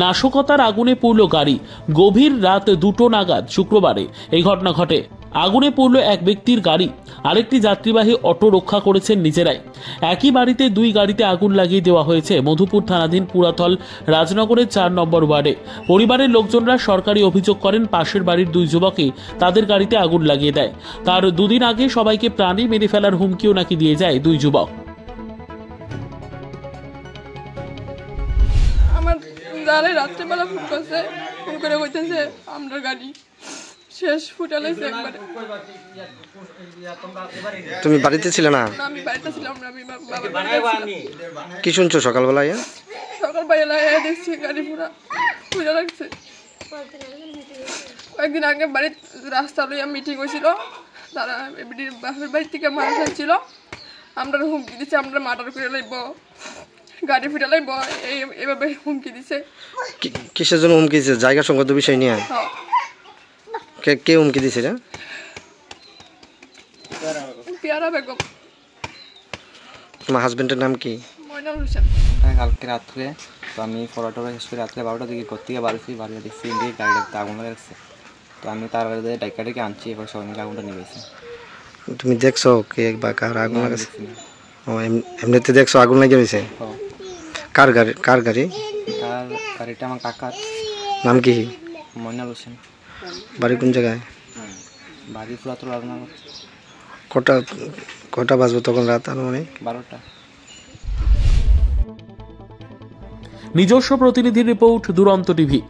নাশকতার আগুনে পুড়ল গাড়ি। গভীর রাত 2টো নাগাদ শুক্রবারে এই ঘটনা ঘটে। আগুনে পুড়ল এক ব্যক্তির গাড়ি, আরেকটি যাত্রীবাহী অটো রক্ষা করেছেন নিজেরাই। একই বাড়িতে দুই গাড়িতে আগুন লাগিয়ে দেওয়া হয়েছে মধুপুর থানাধীন পুরাতল রাজনগরের 4 নম্বর ওয়ার্ডে। পরিবারের লোকজনরা সরকারি অভিযোগ করেন পাশের বাড়ির দুই যুবকই তাদের গাড়িতে আগুন লাগিয়ে দেয়। তার দুদিন আগে সবাইকে প্রাণে মেরে ফেলার হুমকিও নাকি দিয়ে যায় দুই যুবক। আমার যারা রাত্রেবেলা ফোন করছে, ফোন করে বলতেছে আমরা গাড়ি শেষ ফুটালাইছে একবারে। তুমি বাড়িতে ছিলে না? আমি বাড়িতে ছিলাম না, আমি বাবা। কি শুনছো সকালবেলায়? সকালবেলায় দেখছি গাড়ি পুরা ফুটা লাগছে। কয়েকদিন আগে বাড়ির রাস্তা লইয়া মিটিং হয়েছিল, তারা বাপের বাড়ি থেকে মানুষ আসছিল, আমরা হুমকি দিচ্ছে আমরা মার্ডার করে লাইব, গাড়ি ফিরে লাইব, এইভাবে হুমকি দিছে। কিসের জন্য হুমকি দিছে? জায়গা সংক্রান্ত বিষয় নিয়ে? কে হুমকি দিছে? পিয়ারা বেগম। তোমার হাজবেন্ডের নাম কি? মইনুল হোসেন। কালকে রাত্রে তো আমি পড়াটা শেষ করে রাত্রে 12টার দিকে করতে গিয়ে বাড়ি দেখছি গাড়িটা আগুন লাগছে। তো আমি তার ডাইকাটাকে আনছি, এবার সবাই মিলে আগুনটা নিয়েছি। তুমি দেখছো কে বা কার আগুন লাগাছে? ও এমনিতে দেখছো আগুন লেগে গেছে? কার গাড়ি? তার গাড়িটা আমার কাকার। নাম কি? মইনুল হোসেন। বাড়ি কোন জায়গায়? বাড়ি পুরাতন রাজনগর। কটা বাজবে তখন রাত? আনুমানিক 12টা। নিজস্ব প্রতিনিধির রিপোর্ট, দুরন্ত টিভি।